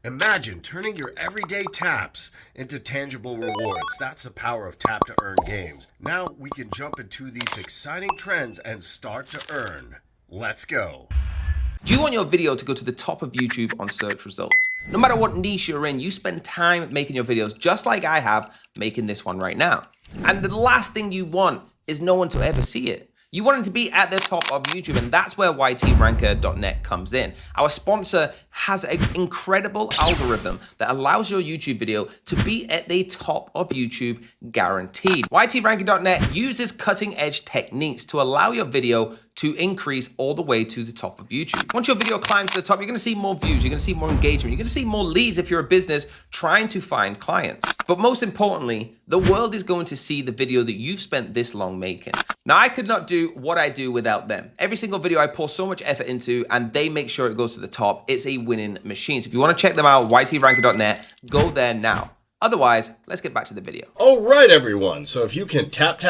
Imagine turning your everyday taps into tangible rewards. That's the power of tap to earn games. Now we can jump into these exciting trends and start to earn. Let's go. Do you want your video to go to the top of YouTube on search results? No matter what niche you're in, you spend time making your videos just like I have making this one right now. And the last thing you want is no one to ever see it. You want it to be at the top of YouTube, and that's where ytranker.net comes in. Our sponsor has an incredible algorithm that allows your YouTube video to be at the top of YouTube guaranteed. ytranker.net uses cutting-edge techniques to allow your video to increase all the way to the top of YouTube. Once your video climbs to the top, you're gonna see more views, you're gonna see more engagement, you're gonna see more leads if you're a business trying to find clients. But most importantly, the world is going to see the video that you've spent this long making. Now, I could not do what I do without them. Every single video I pour so much effort into, and they make sure it goes to the top. It's a winning machine. So if you wanna check them out, ytranker.net, go there now. Otherwise, let's get back to the video. All right, everyone. So if you can tap,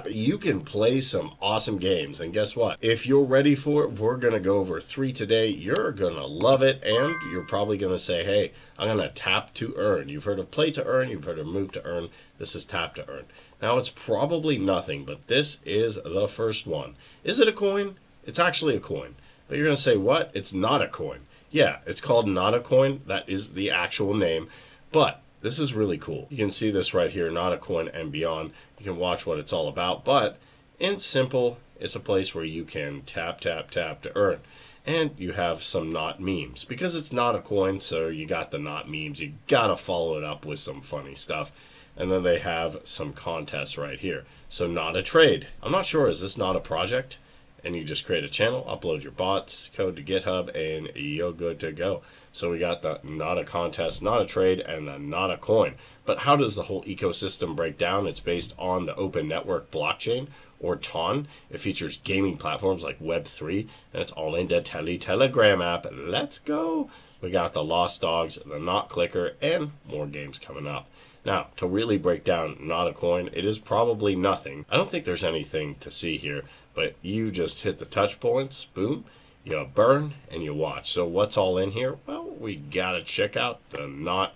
you can play some awesome games. And guess what? If you're ready for it, we're going to go over 3 today. You're going to love it. And you're probably going to say, hey, I'm going to tap to earn. You've heard of play to earn. You've heard of move to earn. This is tap to earn. Now, it's probably nothing, but this is the first one. Is it a coin? It's actually a coin. But you're going to say, what? It's not a coin. Yeah, it's called not a coin. That is the actual name. But this is really cool. You can see this right here, not a coin and beyond. You can watch what it's all about. But in simple, it's a place where you can tap to earn. And you have some not memes. Because it's not a coin, so you got the not memes. You got to follow it up with some funny stuff. And then they have some contests right here. So not a trade. I'm not sure, is this not a project? And you just create a channel, upload your bots, code to GitHub, and you're good to go. So we got the not a contest, not a trade, and the not a coin. But how does the whole ecosystem break down? It's based on the Open Network Blockchain, or TON. It features gaming platforms like Web3, and it's all in the Telegram app. Let's go! We got the Lost Dogs, the Not Clicker, and more games coming up. Now, to really break down not a coin, it is probably nothing. I don't think there's anything to see here, but you just hit the touch points, boom, you burn, and you watch. So what's all in here? Well, we gotta check out the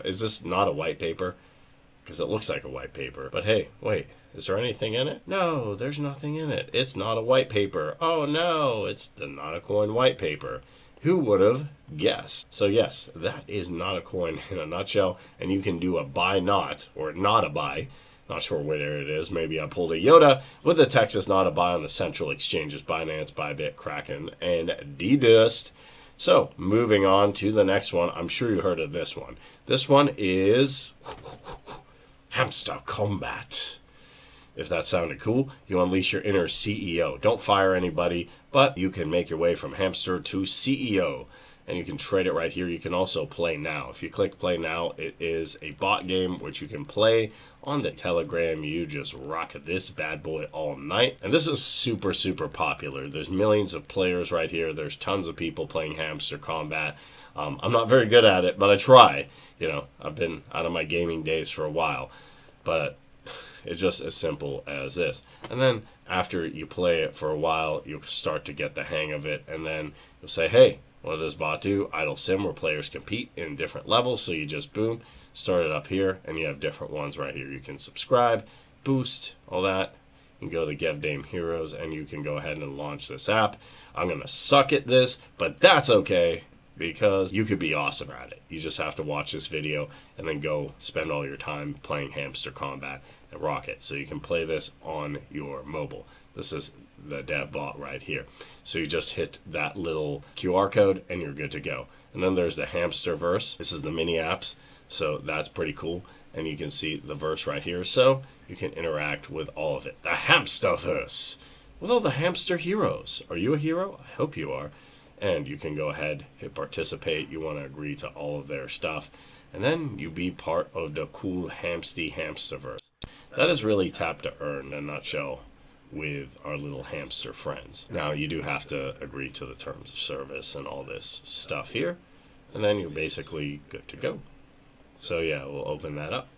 is this not a white paper? Because it looks like a white paper. But hey, wait, is there anything in it? No, there's nothing in it. It's not a white paper. Oh no, it's the not a coin white paper. Who would have guessed? So yes, that is not a coin in a nutshell, and you can do a buy not, or not a buy. Not sure where it is. Maybe I pulled a Yoda with the Texas not a buy on the central exchanges, Binance, Bybit, Kraken, and D-Dust. So moving on to the next one. I'm sure you heard of this one. This one is Hamster Combat. If that sounded cool, you unleash your inner CEO. Don't fire anybody, but you can make your way from hamster to CEO. And you can trade it right here. You can also play now. If you click play now, it is a bot game which you can play on the Telegram. You just rock this bad boy all night. And this is super, super popular. There's millions of players right here. There's tons of people playing Hamster Combat. I'm not very good at it, but I try. You know, I've been out of my gaming days for a while. But it's just as simple as this. And then after you play it for a while, you'll start to get the hang of it. And then you'll say, hey, what does bot do? Idle sim, where players compete in different levels. So you just, boom, start it up here. And you have different ones right here. You can subscribe, boost, all that. You can go to the Give Dame Heroes, and you can go ahead and launch this app. I'm going to suck at this, but that's okay, because you could be awesome at it. You just have to watch this video and then go spend all your time playing Hamster Combat and rock it. So you can play this on your mobile. This is the dev bot right here. So you just hit that little QR code and you're good to go. And then there's the Hamster Verse. This is the mini apps. So that's pretty cool. And you can see the verse right here. So you can interact with all of it. The Hamster Verse with all the hamster heroes. Are you a hero? I hope you are. And you can go ahead, hit participate. You want to agree to all of their stuff. And then you be part of the cool Hamsterverse. That is really tap to earn in a nutshell with our little hamster friends. Now, you do have to agree to the terms of service and all this stuff here. And then you're basically good to go. So yeah, we'll open that up.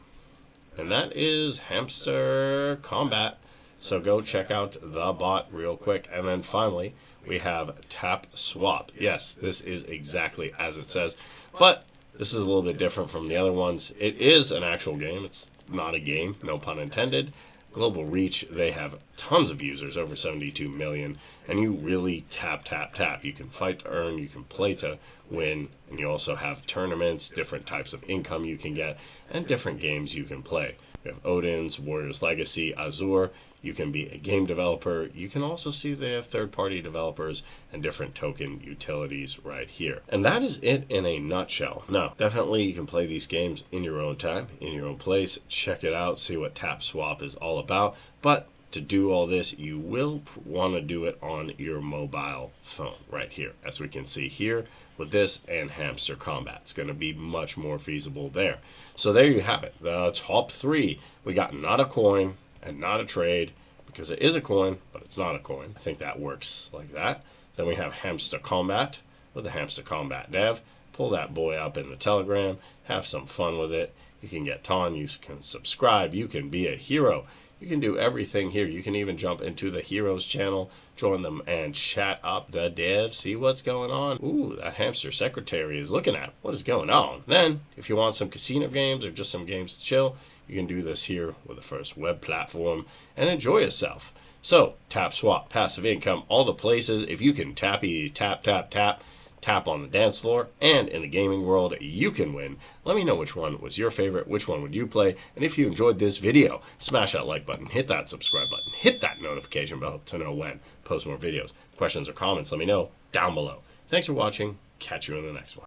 And that is Hamster Combat. So go check out the bot real quick. And then finally, we have TapSwap. Yes, this is exactly as it says. But this is a little bit different from the other ones. It is an actual game. It's not a game, no pun intended. Global reach, they have tons of users, over 72 million, and you really tap, tap, tap. You can fight to earn, you can play to win, and you also have tournaments, different types of income you can get, and different games you can play. We have Odin's, Warriors Legacy, Azure. You can be a game developer. You can also see they have third-party developers and different token utilities right here. And that is it in a nutshell. Now, definitely you can play these games in your own time, in your own place. Check it out, see what TapSwap is all about. But to do all this, you will want to do it on your mobile phone right here, as we can see here with this and Hamster Combat. It's going to be much more feasible there. So there you have it. The top three. We got not a coin and not a trade, because it is a coin, but it's not a coin. I think that works like that. Then we have Hamster Combat with the Hamster Combat dev. Pull that boy up in the Telegram. Have some fun with it. You can get Ton. You can subscribe. You can be a hero. You can do everything here. You can even jump into the Heroes channel, join them, and chat up the dev, see what's going on. Ooh, that hamster secretary is looking at what is going on. Then, if you want some casino games or just some games to chill, you can do this here with the first web platform and enjoy yourself. So, TapSwap, passive income, all the places. If you can tap, tap, tap, tap, tap on the dance floor and in the gaming world, you can win. Let me know which one was your favorite, which one would you play, and if you enjoyed this video, smash that like button, hit that subscribe button, hit that notification bell to know when I post more videos. Questions or comments, let me know down below. Thanks for watching. Catch you in the next one.